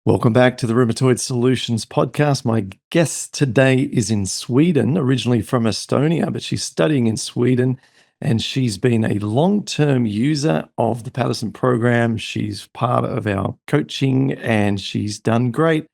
Welcome back to the Rheumatoid Solutions podcast. My guest today is in Sweden, originally from Estonia, but she's studying in Sweden and she's been a long term user of the Patterson program. She's part of our coaching and she's done great.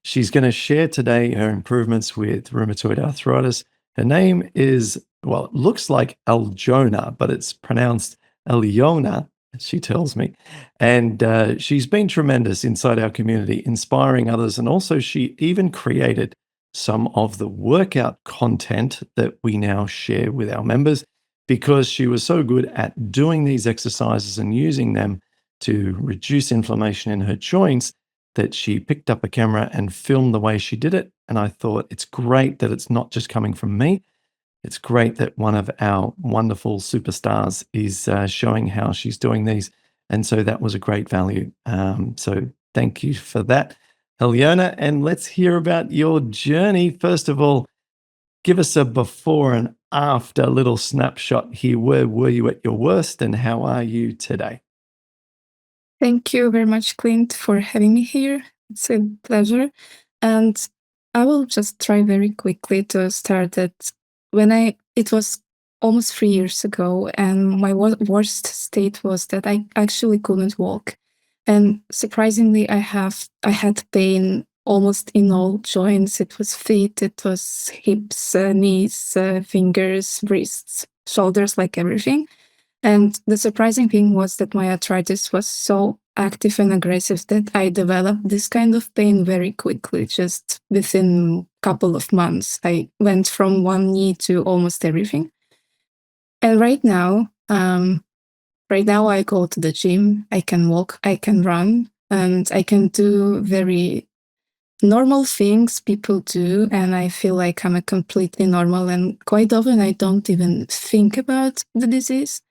She's going to share today her improvements with rheumatoid arthritis. Her name is, well, it looks like Aljona, but it's pronounced Aljona, she tells me. And she's been tremendous inside our community, inspiring others. And also, she even created some of the workout content that we now share with our members because she was so good at doing these exercises and using them to reduce inflammation in her joints that she picked up a camera and filmed the way she did it. And I thought it's great that it's not just coming from me. It's great that one of our wonderful superstars is showing how she's doing these. And so that was a great value. So thank you for that, Aljona. And let's hear about your journey. First of all, give us a before and after little snapshot here. Where were you at your worst and how are you today? Thank you very much, Clint, for having me here. It's a pleasure. And I will just try very quickly to start that it was almost 3 years ago, and my worst state was that I actually couldn't walk. And surprisingly, I had pain almost in all joints. It was feet, it was hips, knees, fingers, wrists, shoulders, like everything. And the surprising thing was that my arthritis was so active and aggressive that I developed this kind of pain very quickly, just within a couple of months. I went from one knee to almost everything. And right now I go to the gym, I can walk, I can run, and I can do very normal things people do. And I feel like I'm a completely normal, and quite often I don't even think about the disease.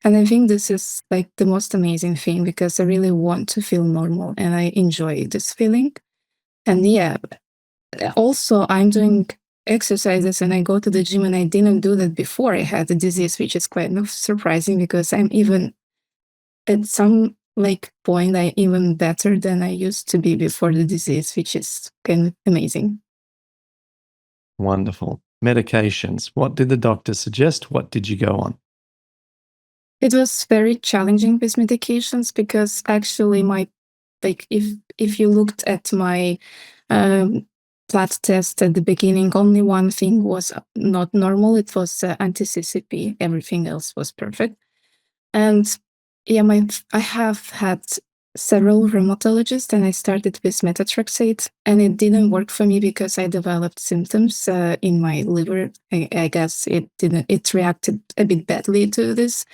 And I think this is like the most amazing thing because I really want to feel normal and I enjoy this feeling. And yeah, also I'm doing exercises and I go to the gym, and I didn't do that before I had the disease, which is quite surprising because I'm even at some like point I even better than I used to be before the disease, which is kind of amazing. Wonderful. Medications. What did the doctor suggest? What did you go on? It was very challenging with medications because actually my like if you looked at my um, blood test at the beginning, only one thing was not normal. It was anti-CCP. Everything else was perfect. And yeah, I have had several rheumatologists, and I started with methotrexate, and it didn't work for me because I developed symptoms in my liver. I guess it didn't. It reacted a bit badly to this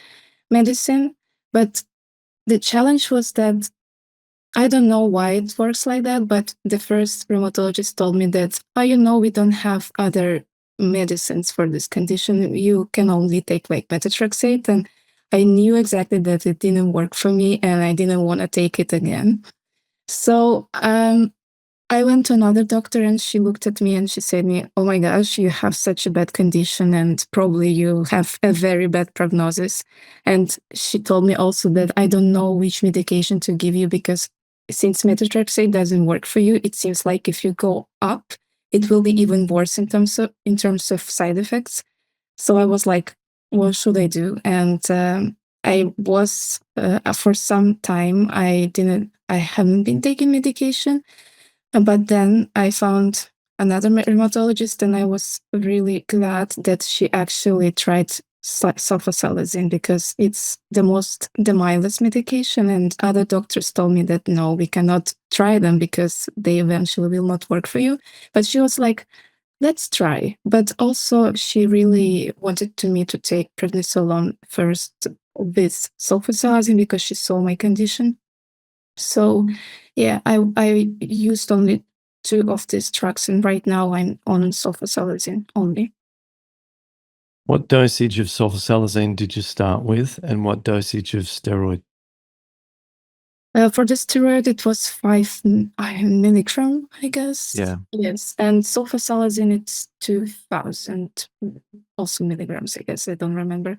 medicine. But the challenge was that I don't know why it works like that, but the first rheumatologist told me that, oh, we don't have other medicines for this condition. You can only take like methotrexate. And I knew exactly that it didn't work for me and I didn't want to take it again. So I went to another doctor and she looked at me and she said me, oh my gosh, you have such a bad condition and probably you have a very bad prognosis. And she told me also that I don't know which medication to give you because since methotrexate doesn't work for you, it seems like if you go up, it will be even worse in terms of side effects. So I was like, what should I do? And I was for some time I haven't been taking medication, but then I found another rheumatologist, and I was really glad that she actually tried sulfasalazine because it's the mildest medication. And other doctors told me that no, we cannot try them because they eventually will not work for you. But she was like, let's try. But also, she really wanted me to take prednisolone first with sulfasalazine because she saw my condition. So yeah, I used only two of these drugs, and right now I'm on sulfasalazine only. What dosage of sulfasalazine did you start with, and what dosage of steroid? For the steroid, it was 5 milligram, I guess. Yeah. Yes, and sulfasalazine it's 2,000 also milligrams. I guess I don't remember.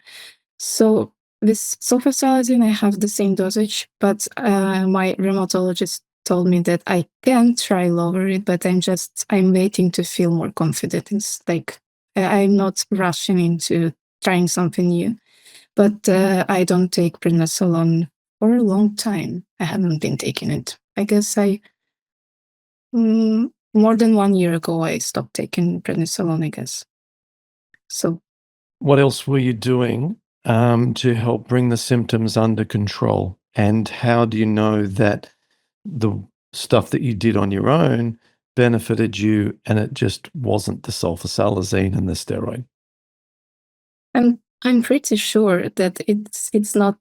So with sulfasalazine, I have the same dosage, but my rheumatologist told me that I can try lower it, but I'm waiting to feel more confident. It's like I'm not rushing into trying something new. But I don't take prednisolone for a long time. I haven't been taking it. I guess more than 1 year ago, I stopped taking prednisolone, I guess. So What else were you doing to help bring the symptoms under control? And how do you know that the stuff that you did on your own benefited you and it just wasn't the sulfasalazine and the steroid? I'm pretty sure that it's not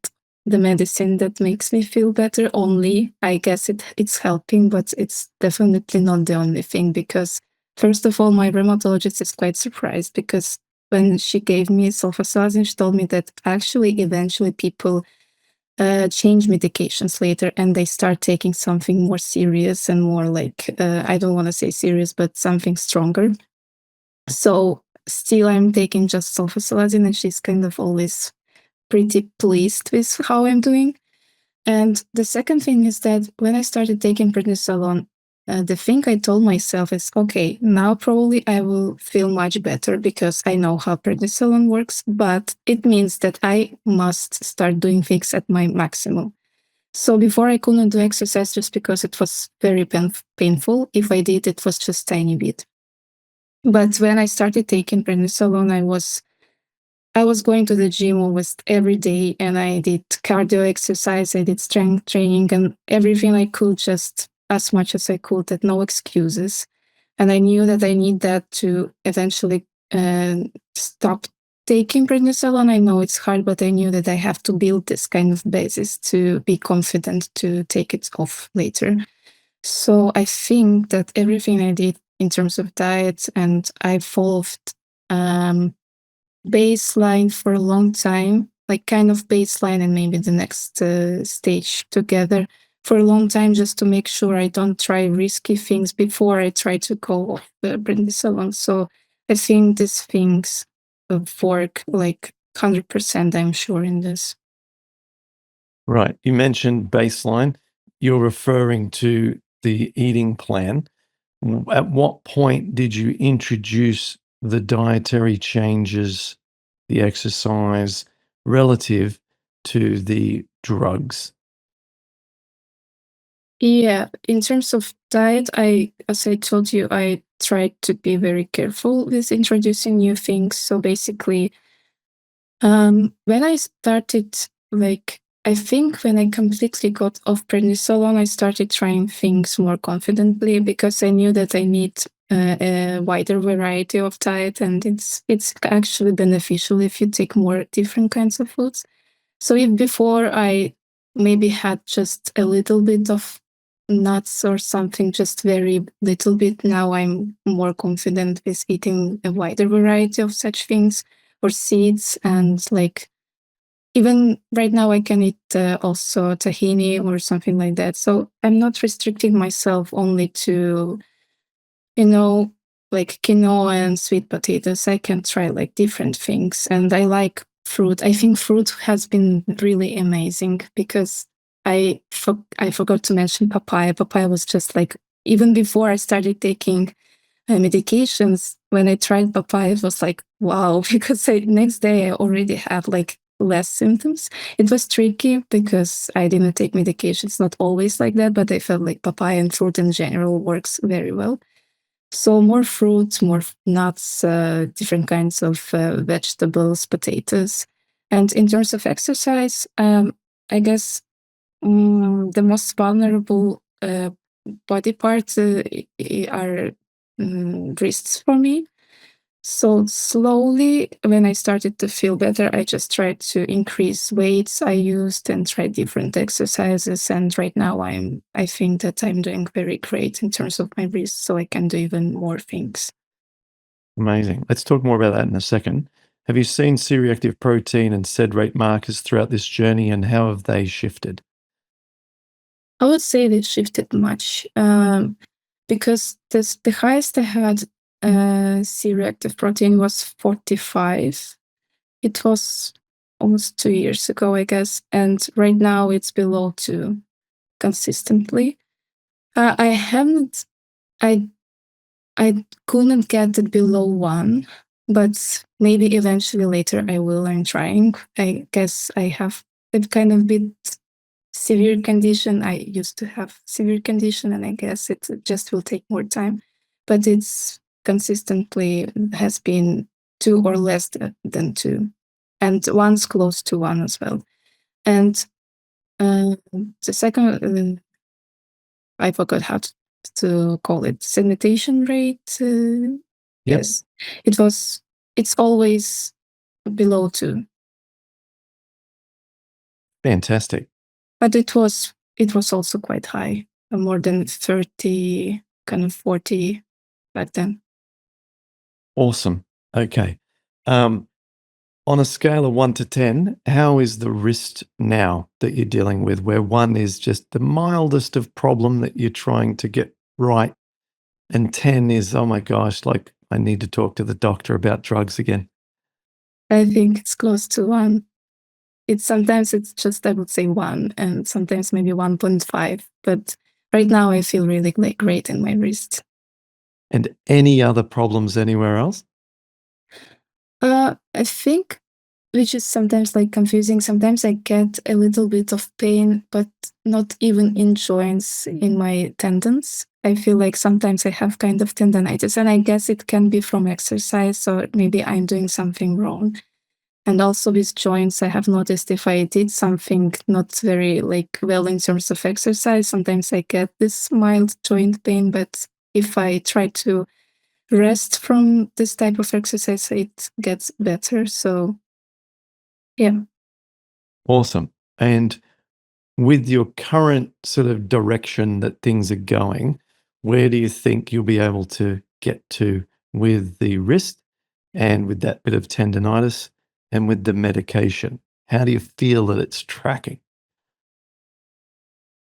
the medicine that makes me feel better only. I guess it's helping, but it's definitely not the only thing because first of all, my rheumatologist is quite surprised because when she gave me sulfasalazine, she told me that actually eventually people change medications later and they start taking something more serious and more like I don't want to say serious, but something stronger. So still I'm taking just sulfasalazine and she's kind of always pretty pleased with how I'm doing. And the second thing is that when I started taking prednisolone, the thing I told myself is, okay, now probably I will feel much better because I know how prednisolone works, but it means that I must start doing things at my maximum. So before I couldn't do exercise just because it was very painful. If I did, it was just tiny bit. But when I started taking prednisolone, I was going to the gym almost every day and I did cardio exercise, I did strength training and everything I could, just as much as I could, at no excuses. And I knew that I need that to eventually stop taking prednisolone. I know it's hard, but I knew that I have to build this kind of basis to be confident to take it off later. So I think that everything I did in terms of diet, and I followed um, baseline for a long time, like kind of baseline and maybe the next stage together for a long time, just to make sure I don't try risky things before I try to go off the prednisolone. So I think these things work like 100%, I'm sure, in this. Right. You mentioned baseline. You're referring to the eating plan. At what point did you introduce the dietary changes, the exercise relative to the drugs? Yeah, in terms of diet, as I told you, I tried to be very careful with introducing new things. So basically, when I started, like, I think when I completely got off prednisolone, I started trying things more confidently because I knew that I need a wider variety of diet, and it's actually beneficial if you take more different kinds of foods. So if before I maybe had just a little bit of nuts or something, just very little bit, now I'm more confident with eating a wider variety of such things or seeds. And like even right now, I can eat also tahini or something like that. So I'm not restricting myself only to, you know, like quinoa and sweet potatoes. I can try like different things. And I like fruit. I think fruit has been really amazing because I forgot to mention papaya. Papaya was just like, even before I started taking medications, when I tried papaya, it was like, wow, because next day I already had like less symptoms. It was tricky because I didn't take medications, not always like that, but I felt like papaya and fruit in general works very well. So more fruits, more nuts, different kinds of vegetables, potatoes. And in terms of exercise, I guess the most vulnerable body parts are wrists for me. So slowly, when I started to feel better, I just tried to increase weights I used and tried different exercises. And right now, I think that I'm doing very great in terms of my wrists, so I can do even more things. Amazing. Let's talk more about that in a second. Have you seen C-reactive protein and sed rate markers throughout this journey, and how have they shifted? I would say they shifted much because the highest I had C-reactive protein was 45. It was almost 2 years ago, I guess. And right now it's below 2 consistently. I haven't. I I couldn't get it below 1, but maybe eventually later I will. I'm trying. I guess I have a kind of bit severe condition. I used to have severe condition, and I guess it just will take more time. But it's consistently has been 2 or less than 2, and one's close to 1 as well. And the second, I forgot how to call it, sedimentation rate. Yep. Yes, it was. It's always below 2, Fantastic. but it was also quite high, more than 30, kind of 40 back then. Awesome. Okay. Um, on a scale of 1 to 10, how is the wrist now that you're dealing with, where 1 is just the mildest of problem that you're trying to get right, and 10 is, oh my gosh, like I need to talk to the doctor about drugs again? I think it's close to 1. It's just, I would say 1, and sometimes maybe 1.5. But right now I feel really like great in my wrist. And any other problems anywhere else? I think, which is sometimes like confusing. Sometimes I get a little bit of pain, but not even in joints, in my tendons. I feel like sometimes I have kind of tendonitis, and I guess it can be from exercise, or maybe I'm doing something wrong. And also with joints, I have noticed if I did something not very like well in terms of exercise, sometimes I get this mild joint pain. But if I try to rest from this type of exercise, it gets better. So yeah. Awesome. And with your current sort of direction that things are going, where do you think you'll be able to get to with the wrist and with that bit of tendonitis and with the medication? How do you feel that it's tracking?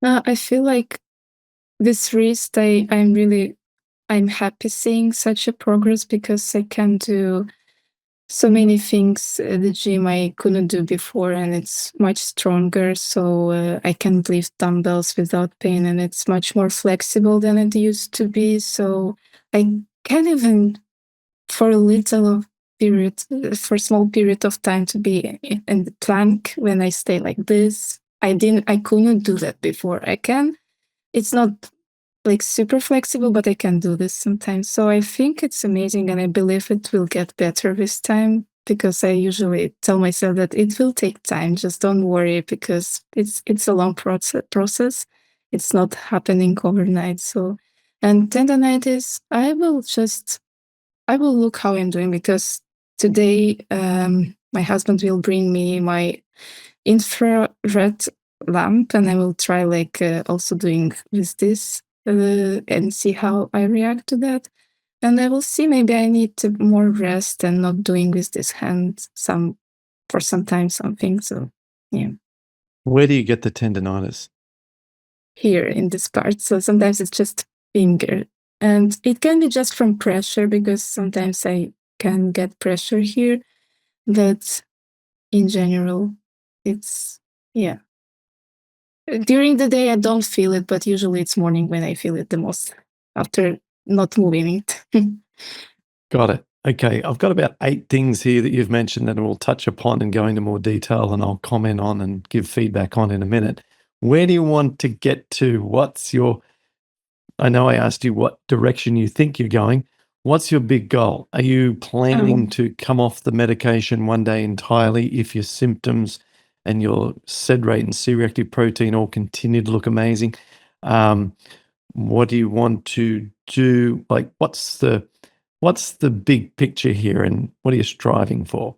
I feel like this wrist, I'm happy seeing such a progress because I can do so many things at the gym I couldn't do before, and it's much stronger. So I can lift dumbbells without pain, and it's much more flexible than it used to be. So I can even, for a little period, for a small period of time, to be in the plank when I stay like this. I couldn't do that before. I can. It's not like super flexible, but I can do this sometimes. So I think it's amazing, and I believe it will get better with time because I usually tell myself that it will take time. Just don't worry because it's a long process. It's not happening overnight. So, and tendonitis, I will look how I'm doing because today my husband will bring me my infrared lamp, and I will try like also doing with this and see how I react to that. And I will see, maybe I need more rest and not doing with this hand for some time something. So yeah, Where do you get the tendonitis? here in this part. So sometimes it's just finger, and it can be just from pressure because sometimes I can get pressure here. But in general, it's, yeah. During the day, I don't feel it, but usually it's morning when I feel it the most after not moving it. Got it. Okay. I've got about 8 things here that you've mentioned that we'll touch upon and go into more detail and I'll comment on and give feedback on in a minute. Where do you want to get to? What's your I know I asked you what direction you think you're going. What's your big goal? Are you planning Um, to come off the medication one day entirely if your symptoms and your sed rate and C-reactive protein all continue to look amazing? Um, what do you want to do? Like, what's the big picture here, and what are you striving for?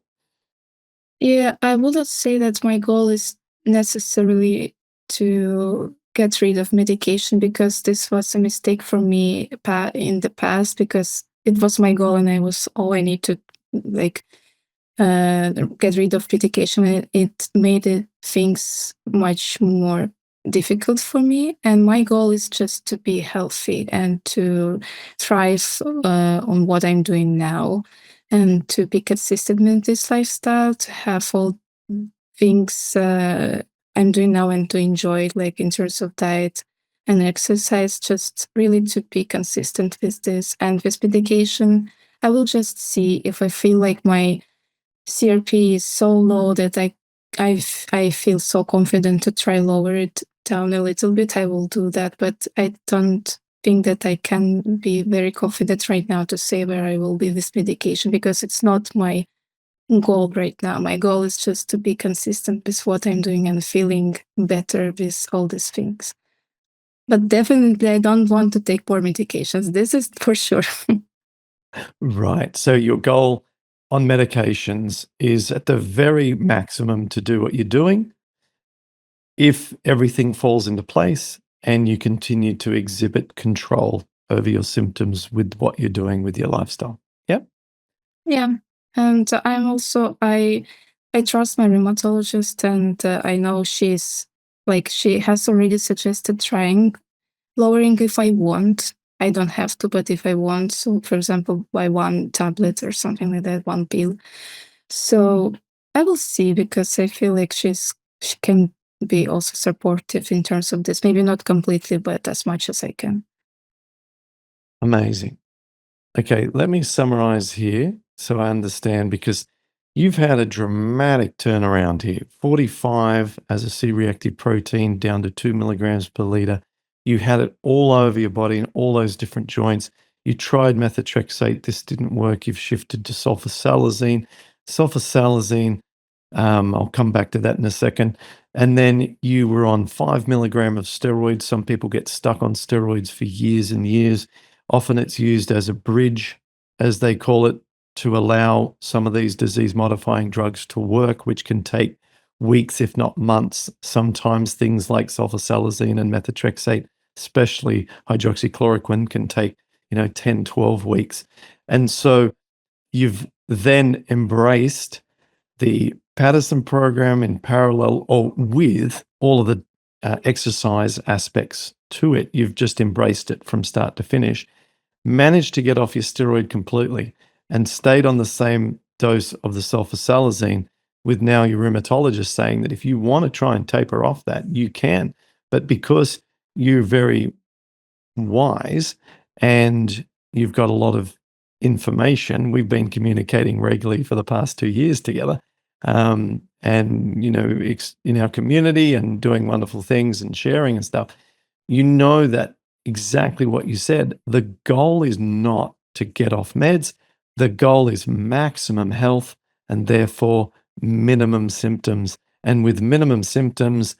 yeah, I wouldn't say that my goal is necessarily to get rid of medication because this was a mistake for me in the past because it was my goal and I was all I need to like get rid of medication. It made things much more difficult for me. And my goal is just to be healthy and to thrive on what I'm doing now and to be consistent with this lifestyle, to have all things I'm doing now and to enjoy it, like in terms of diet. and exercise, just really to be consistent with this. And with medication, I will just see if I feel like my CRP is so low that I feel so confident to try lower it down a little bit. I will do that, but I don't think that I can be very confident right now to say where I will be with medication, because it's not my goal right now. My goal is just to be consistent with what I'm doing and feeling better with all these things. But definitely, I don't want to take more medications. This is for sure. Right. So your goal on medications is at the very maximum to do what you're doing. If everything falls into place and you continue to exhibit control over your symptoms with what you're doing with your lifestyle. Yep. Yeah. And I trust my rheumatologist, and I know she has already suggested trying lowering if I want. I don't have to, but if I want, so for example, by one tablet or something like that, one pill. So I will see, because I feel like she can be also supportive in terms of this. Maybe not completely, but as much as I can. Amazing. Okay, let me summarize here so I understand, because you've had a dramatic turnaround here. 45 as a C reactive protein down to 2 milligrams per liter. You had it all over your body in all those different joints. You tried methotrexate, this didn't work. You've shifted to sulfasalazine. Sulfasalazine, I'll come back to that in a second. And then you were on 5 milligram of steroids. Some people get stuck on steroids for years and years. Often it's used as a bridge, as they call it, to allow some of these disease modifying drugs to work, which can take weeks, if not months. Sometimes things like sulfasalazine and methotrexate, especially hydroxychloroquine, can take, 10, 12 weeks. And so you've then embraced the Patterson program in parallel or with all of the exercise aspects to it. You've just embraced it from start to finish, managed to get off your steroid completely, and stayed on the same dose of the sulfasalazine, with now your rheumatologist saying that if you want to try and taper off that, you can. But because you're very wise and you've got a lot of information, we've been communicating regularly for the past 2 years together, and in our community and doing wonderful things and sharing and stuff. You know that exactly what you said. The goal is not to get off meds. The goal is maximum health and therefore minimum symptoms. And with minimum symptoms,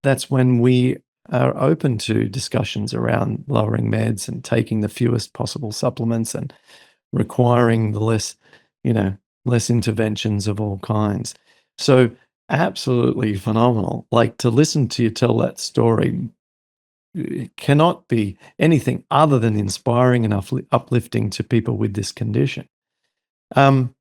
that's when we are open to discussions around lowering meds and taking the fewest possible supplements and requiring the less interventions of all kinds. So absolutely phenomenal. Like, to listen to you tell that story, it cannot be anything other than inspiring and uplifting to people with this condition. Um,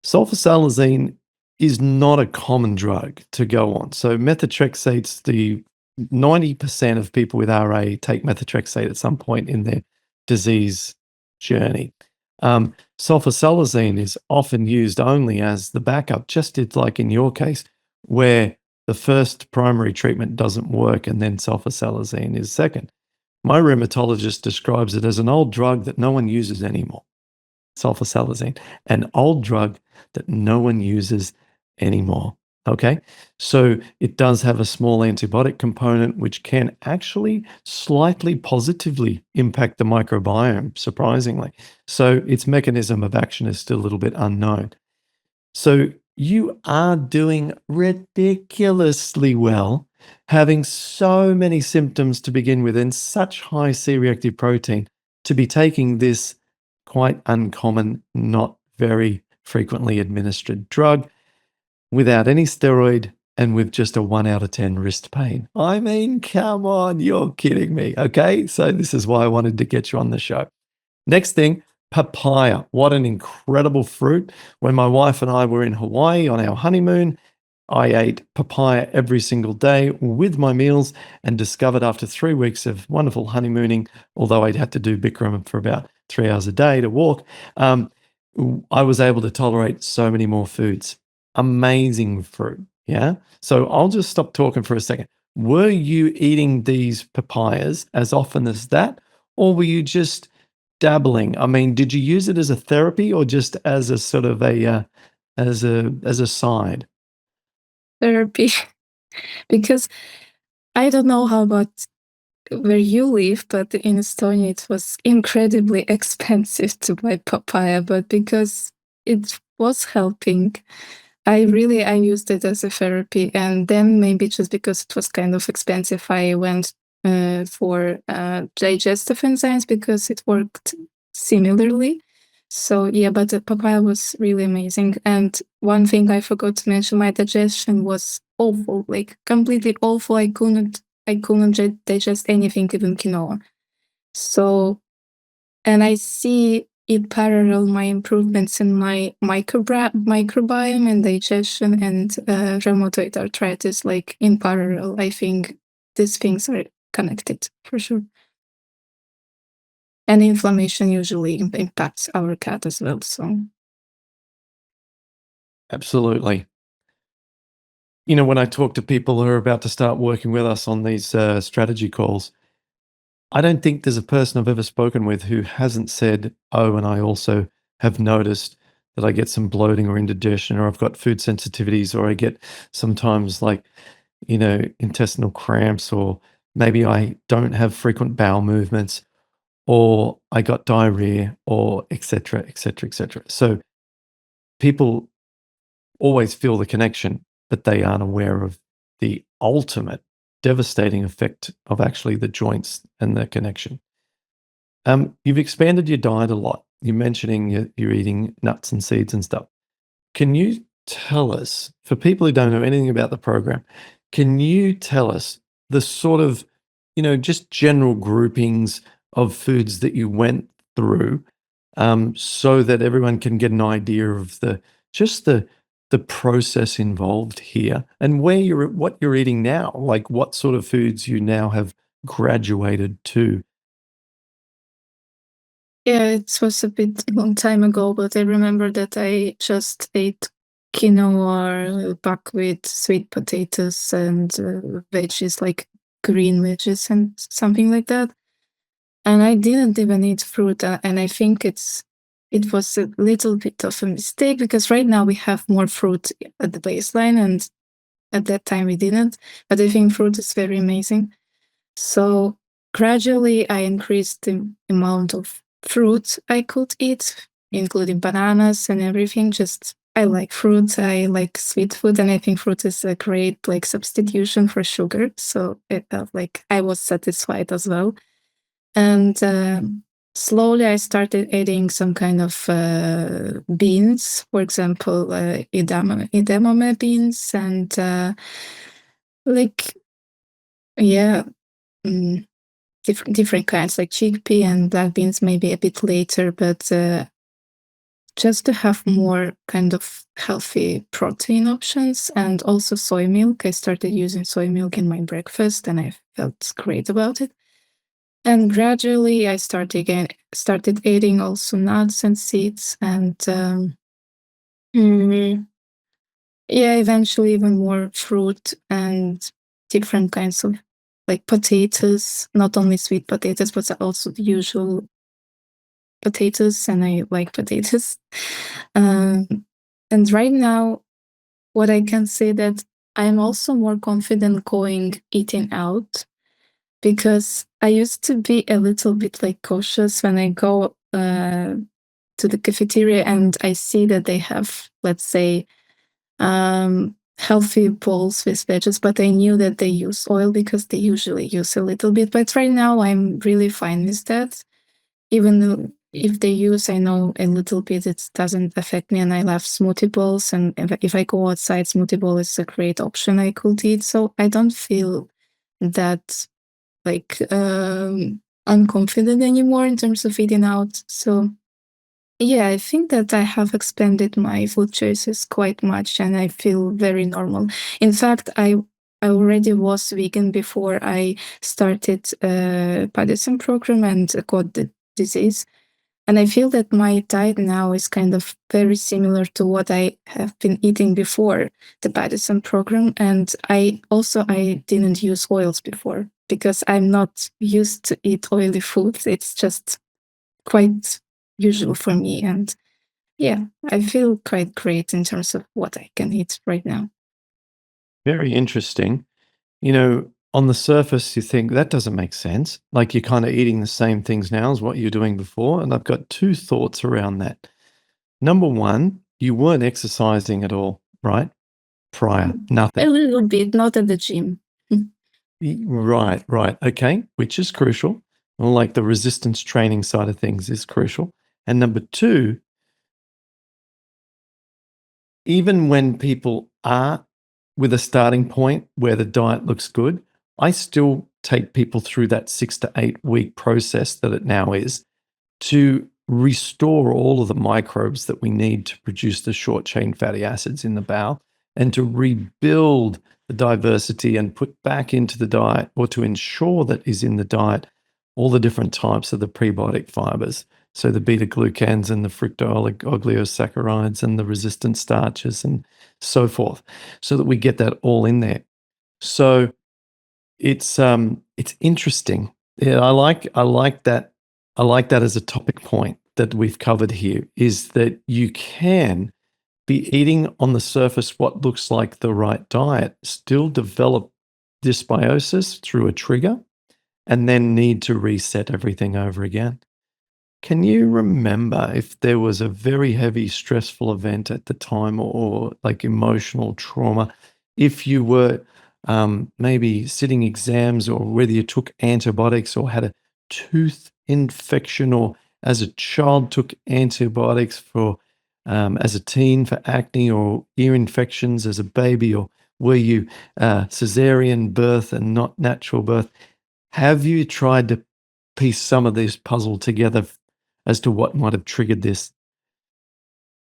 Sulfasalazine is not a common drug to go on. So methotrexate's the 90% of people with RA take methotrexate at some point in their disease journey. Sulfasalazine is often used only as the backup, just it's like in your case, where the first primary treatment doesn't work and then sulfasalazine is second. My rheumatologist describes it as an old drug that no one uses anymore. Sulfasalazine, an old drug that no one uses anymore. Okay. So it does have a small antibiotic component, which can actually slightly positively impact the microbiome, surprisingly. So its mechanism of action is still a little bit unknown. So you are doing ridiculously well, having so many symptoms to begin with and such high C reactive protein, to be taking this quite uncommon, not very frequently administered drug without any steroid and with just a 1 out of 10 wrist pain. I mean, come on, you're kidding me. Okay. So this is why I wanted to get you on the show. Next thing, papaya. What an incredible fruit. When my wife and I were in Hawaii on our honeymoon, I ate papaya every single day with my meals, and discovered after 3 weeks of wonderful honeymooning, although I'd had to do Bikram for about 3 hours a day to walk, I was able to tolerate so many more foods. Amazing fruit. Yeah. So I'll just stop talking for a second. Were you eating these papayas as often as that, or were you just dabbling? I mean, did you use it as a therapy or just as a sort of as a side? Therapy. Because I don't know how about where you live, but in Estonia it was incredibly expensive to buy papaya. But because it was helping, I used it as a therapy, and then maybe just because it was kind of expensive, I went for digestive enzymes because it worked similarly. So yeah, but the papaya was really amazing. And one thing I forgot to mention, my digestion was awful, like completely awful. I couldn't digest anything, even quinoa. So, and I see in parallel my improvements in my microbiome and digestion and rheumatoid arthritis, like in parallel. I think these things are connected for sure. And inflammation usually impacts our gut as well. So, Absolutely. You know, when I talk to people who are about to start working with us on these strategy calls, I don't think there's a person I've ever spoken with who hasn't said, "Oh, and I also have noticed that I get some bloating or indigestion, or I've got food sensitivities, or I get sometimes like, intestinal cramps, or maybe I don't have frequent bowel movements, or I got diarrhea, or et cetera, et cetera, et cetera." So people always feel the connection, but they aren't aware of the ultimate devastating effect of actually the joints and the connection. You've expanded your diet a lot. You're mentioning you're eating nuts and seeds and stuff. Can you tell us, for people who don't know anything about the program, can you tell us the sort of, just general groupings of foods that you went through, so that everyone can get an idea of the process involved here and what you're eating now, like what sort of foods you now have graduated to? yeah, it was a bit long time ago, but I remember that I just ate quinoa, buckwheat, sweet potatoes, and veggies like green veggies and something like that. And I didn't even eat fruit, and I think it was a little bit of a mistake because right now we have more fruit at the baseline, and at that time we didn't. But I think fruit is very amazing. So gradually, I increased the amount of fruit I could eat, including bananas and everything. Just I like fruit. I like sweet food, and I think fruit is a great like substitution for sugar. So it felt like I was satisfied as well. And slowly, I started eating some kind of beans, for example, edamame beans, and like yeah. mm, different kinds like chickpea and black beans maybe a bit later, but just to have more kind of healthy protein options and also soy milk. I started using soy milk in my breakfast and I felt great about it. And gradually I started eating also nuts and seeds and mm, yeah, eventually even more fruit and different kinds of like potatoes, not only sweet potatoes, but also the usual potatoes, and I like potatoes. Um, and right now, what I can say that I'm also more confident going eating out because I used to be a little bit like cautious when I go to the cafeteria and I see that they have, let's say, healthy bowls with veggies, but I knew that they use oil because they usually use a little bit. But right now, I'm really fine with that. Even though if they use, I know a little bit, it doesn't affect me. And I love smoothie bowls. And if I go outside, smoothie bowl is a great option I could eat. So I don't feel that like unconfident anymore in terms of eating out. So yeah, I think that I have expanded my food choices quite much and I feel very normal. In fact, I already was vegan before I started Paddison program and got the disease. And I feel that my diet now is kind of very similar to what I have been eating before the Paddison program. And I didn't use oils before because I'm not used to eat oily foods. It's just quite usual for me. And yeah, I feel quite great in terms of what I can eat right now. Very interesting. On the surface, you think that doesn't make sense. Like you're kind of eating the same things now as what you're doing before. And I've got two thoughts around that. Number one, you weren't exercising at all, right? Prior, nothing. A little bit, not at the gym. Right, right. Okay, which is crucial. Well, like the resistance training side of things is crucial. And number two, even when people are with a starting point where the diet looks good, I still take people through that 6 to 8 week process that it now is to restore all of the microbes that we need to produce the short chain fatty acids in the bowel and to rebuild the diversity and put back into the diet, or to ensure that is in the diet, all the different types of the prebiotic fibers. So the beta glucans and the fructooligosaccharides and the resistant starches and so forth, so that we get that all in there. So it's interesting. Yeah, I like that. I like that as a topic point that we've covered here, is that you can be eating on the surface what looks like the right diet, still develop dysbiosis through a trigger, and then need to reset everything over again. Can you remember if there was a very heavy stressful event at the time, or like emotional trauma? If you were maybe sitting exams, or whether you took antibiotics or had a tooth infection, or as a child took antibiotics for as a teen for acne or ear infections as a baby, or were you cesarean birth and not natural birth? Have you tried to piece some of this puzzle together as to what might have triggered this?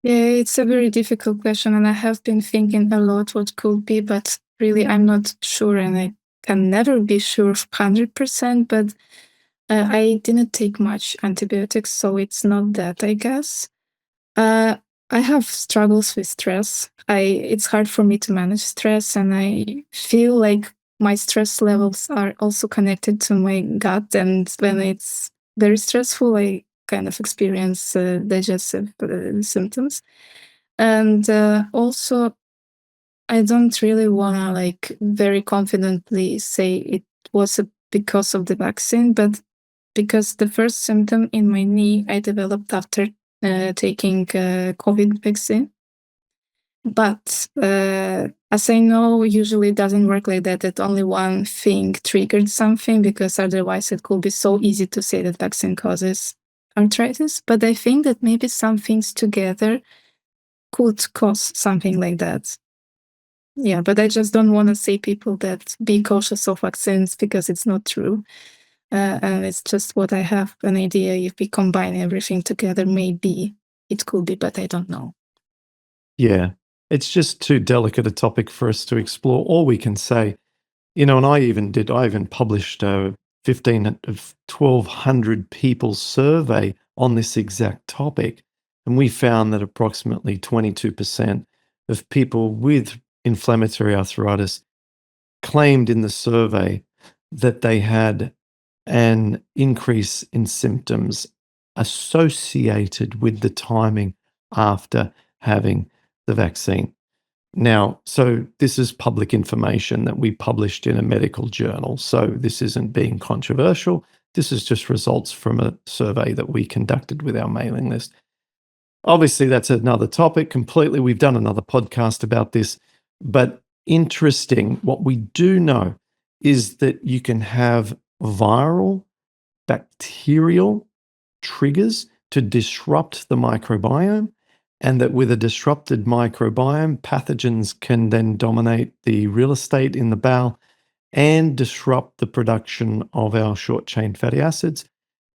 Yeah, it's a very difficult question, and I have been thinking a lot what could be, but really I'm not sure, and I can never be sure 100%. But I didn't take much antibiotics, so it's not that, I guess. Uh, I have struggles with stress. It's hard for me to manage stress, and I feel like my stress levels are also connected to my gut. And when it's very stressful, I kind of experience digestive symptoms. And also, I don't really want to like very confidently say it was because of the vaccine, but because the first symptom in my knee I developed after taking COVID vaccine. But as I know, usually it doesn't work like that. That only one thing triggered something, because otherwise it could be so easy to say that vaccine causes arthritis. But I think that maybe some things together could cause something like that. Yeah, but I just don't want to say people that be cautious of vaccines, because it's not true. And it's just what I have an idea. If we combine everything together, maybe it could be, but I don't know. Yeah, it's just too delicate a topic for us to explore. All we can say, and I even published a 15 of 1,200 people survey on this exact topic. And we found that approximately 22% of people with inflammatory arthritis claimed in the survey that they had an increase in symptoms associated with the timing after having the vaccine. Now, so this is public information that we published in a medical journal. So this isn't being controversial. This is just results from a survey that we conducted with our mailing list. Obviously, that's another topic completely. We've done another podcast about this, but interesting. What we do know is that you can have viral, bacterial triggers to disrupt the microbiome, and that with a disrupted microbiome, pathogens can then dominate the real estate in the bowel and disrupt the production of our short chain fatty acids.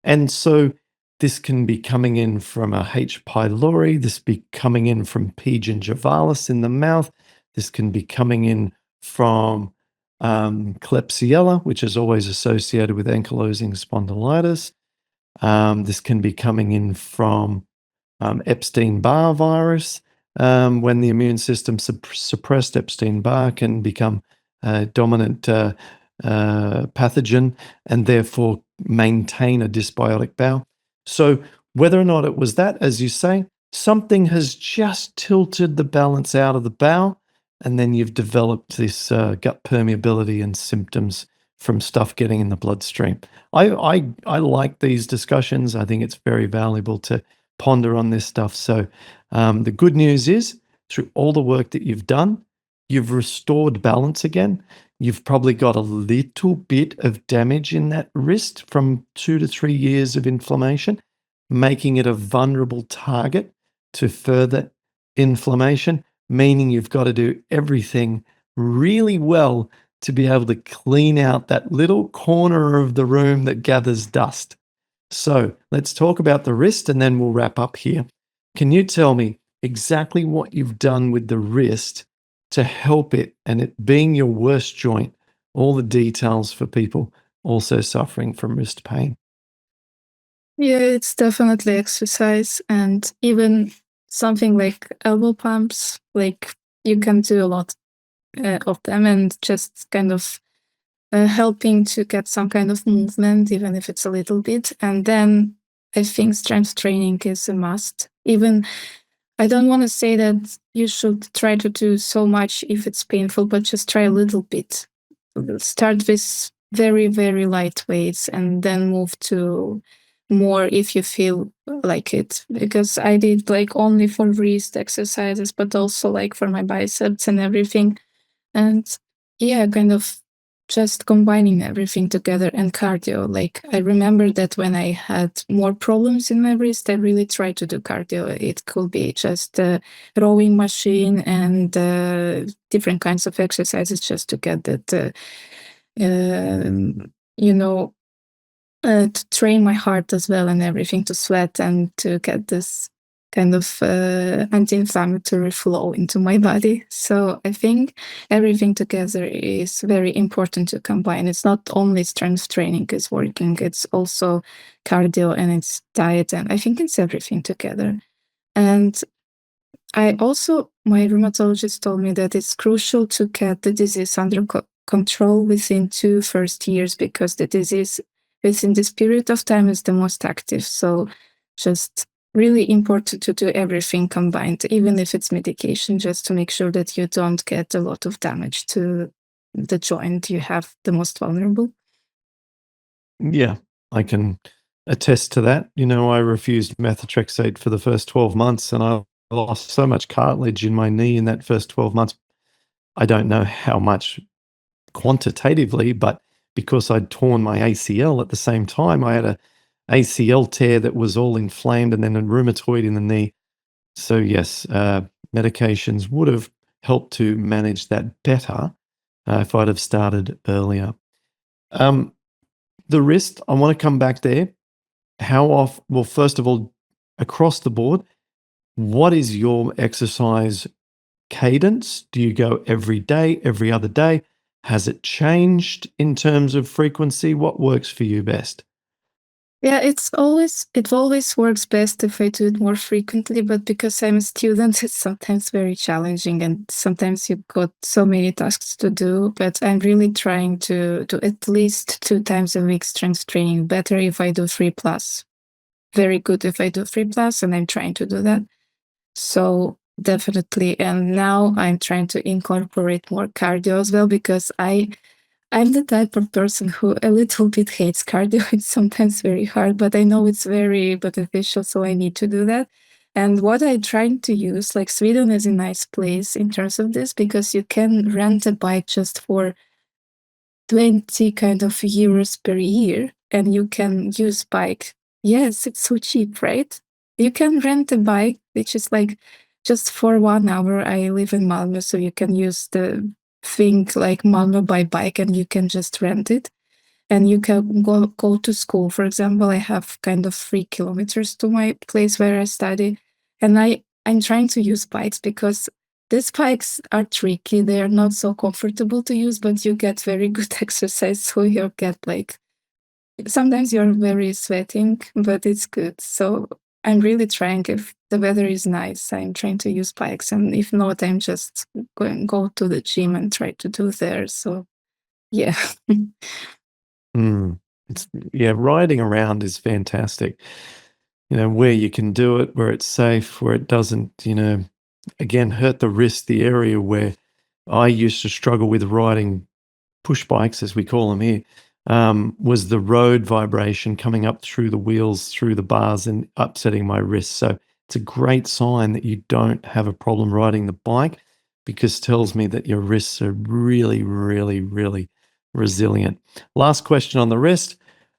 And so this can be coming in from a H. pylori, this be coming in from P. gingivalis in the mouth, this can be coming in from Klebsiella, which is always associated with ankylosing spondylitis. This can be coming in from Epstein-Barr virus. When the immune system suppressed Epstein-Barr can become a dominant pathogen and therefore maintain a dysbiotic bowel. So whether or not it was that, as you say, something has just tilted the balance out of the bowel, and then you've developed this gut permeability and symptoms from stuff getting in the bloodstream. I like these discussions. I think it's very valuable to ponder on this stuff. So the good news is, through all the work that you've done, you've restored balance again. You've probably got a little bit of damage in that wrist from 2 to 3 years of inflammation, making it a vulnerable target to further inflammation, meaning you've got to do everything really well to be able to clean out that little corner of the room that gathers dust. So let's talk about the wrist and then we'll wrap up here. Can you tell me exactly what you've done with the wrist to help it and it being your worst joint? All the details for people also suffering from wrist pain. Yeah, it's definitely exercise and even something like elbow pumps. Like you can do a lot of them and just kind of helping to get some kind of movement, even if it's a little bit. And then I think strength training is a must. Even I don't want to say that you should try to do so much if it's painful, but just try a little bit. Start with very, very light weights and then move to more if you feel like it. Because I did like only for wrist exercises, but also like for my biceps and everything. And yeah, kind of just combining everything together and cardio. Like I remember that when I had more problems in my wrist, I really tried to do cardio. It could be just a rowing machine and different kinds of exercises just to get that, you know, to train my heart as well and everything to sweat and to get this kind of anti-inflammatory flow into my body. So I think everything together is very important to combine. It's not only strength training is working, it's also cardio and it's diet, and I think it's everything together. And I also, my rheumatologist told me that it's crucial to get the disease under control within 2 first years because the disease within this period of time is the most active. So just really important to do everything combined, even if it's medication, just to make sure that you don't get a lot of damage to the joint you have the most vulnerable. Yeah, I can attest to that. You know, I refused methotrexate for the first 12 months and I lost so much cartilage in my knee in that first 12 months. I don't know how much quantitatively, but because I'd torn my ACL at the same time, I had a ACL tear that was all inflamed and then a rheumatoid in the knee. So yes, medications would have helped to manage that better if I'd have started earlier. Um, the wrist, I want to come back there. How often? Well, first of all, across the board, what is your exercise cadence? Do you go every day, every other day? Has it changed in terms of frequency? What works for you best? Yeah, it always works best if I do it more frequently, but because I'm a student, it's sometimes very challenging and sometimes you've got so many tasks to do. But I'm really trying to do at least 2 times a week strength training. Better if I do 3 plus. Very good if I do 3 plus, and I'm trying to do that. So definitely. And now I'm trying to incorporate more cardio as well because I'm the type of person who a little bit hates cardio. It's sometimes very hard, but I know it's very beneficial, so I need to do that. And what I'm trying to use, like Sweden is a nice place in terms of this because you can rent a bike just for 20 kind of euros per year and you can use bike. Yes, it's so cheap, right? You can rent a bike, which is like just for 1 hour. I live in Malmö, so you can use the thing like Malmö by bike and you can just rent it. And you can go to school. For example, I have kind of 3 kilometers to my place where I study. And I'm trying to use bikes because these bikes are tricky. They are not so comfortable to use, but you get very good exercise. So you get like Sometimes you're very sweating, but it's good. So I'm really trying. If the weather is nice, I'm trying to use bikes, and if not, I'm just go to the gym and try to do there. So yeah. Mm. It's yeah, riding around is fantastic. Where you can do it, where it's safe, where it doesn't, again, hurt the wrist, the area where I used to struggle with riding push bikes, as we call them here, was the road vibration coming up through the wheels, through the bars, and upsetting my wrists. So it's a great sign that you don't have a problem riding the bike because it tells me that your wrists are really, really, really resilient. Last question on the wrist.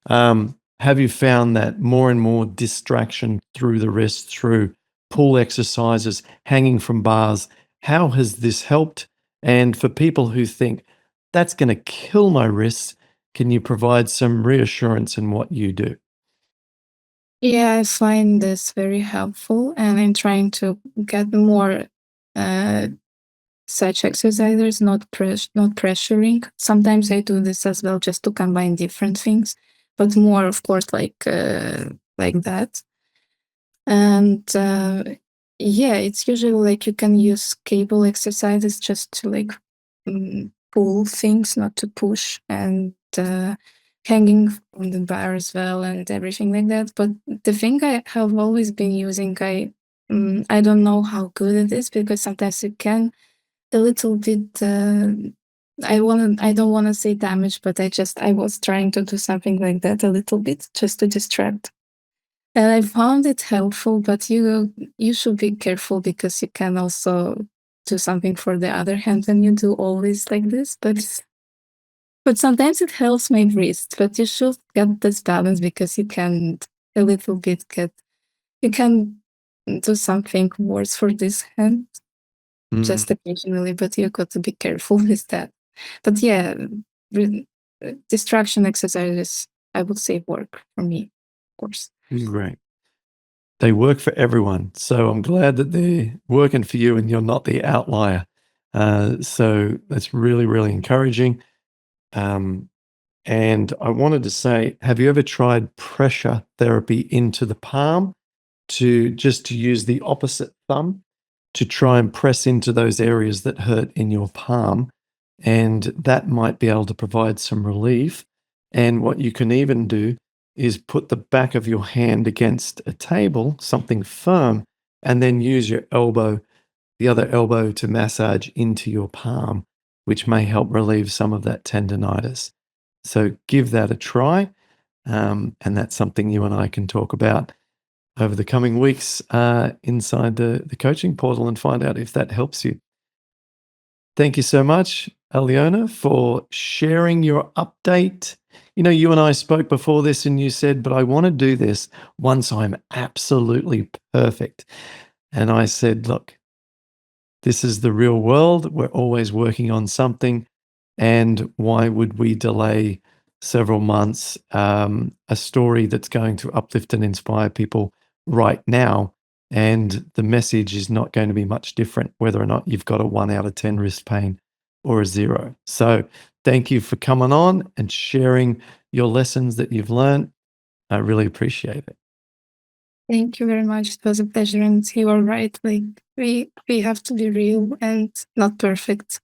Have you found that more and more distraction through the wrist, through pull exercises, hanging from bars? How has this helped? And for people who think, that's going to kill my wrists, can you provide some reassurance in what you do? Yeah, I find this very helpful, and I'm trying to get more uh, such exercises, not pressuring. Sometimes I do this as well, just to combine different things, but more, of course, like that. And yeah, it's usually like you can use cable exercises just to like pull things, not to push, and hanging from the bar as well, and everything like that. But the thing I have always been using, I don't know how good it is because sometimes it can a little bit. I don't want to say damage, but I was trying to do something like that a little bit just to distract, and I found it helpful, but you should be careful because you can also do something for the other hand when you do always like this. But sometimes it helps my wrist. But you should get this balance because you can a little bit get you can do something worse for this hand just Mm, occasionally, but you got to be careful with that. But yeah, distraction exercises I would say work for me, of course. great. They work for everyone. So I'm glad that they're working for you and you're not the outlier. So that's really, really encouraging. Um, and I wanted to say, have you ever tried pressure therapy into the palm to use the opposite thumb to try and press into those areas that hurt in your palm? And that might be able to provide some relief. And what you can even do is put the back of your hand against a table, something firm, and then use your elbow, the other elbow, to massage into your palm, which may help relieve some of that tendonitis. So give that a try. And that's something you and I can talk about over the coming weeks inside the coaching portal and find out if that helps you. Thank you so much, Aljona, for sharing your update. You and I spoke before this, and you said, but I want to do this once I'm absolutely perfect. And I said, look, this is the real world. We're always working on something. And why would we delay several months a story that's going to uplift and inspire people right now? And the message is not going to be much different, whether or not you've got a 1 out of 10 wrist pain or a 0. So thank you for coming on and sharing your lessons that you've learned. I really appreciate it. Thank you very much. It was a pleasure, and you are right. Like we have to be real and not perfect.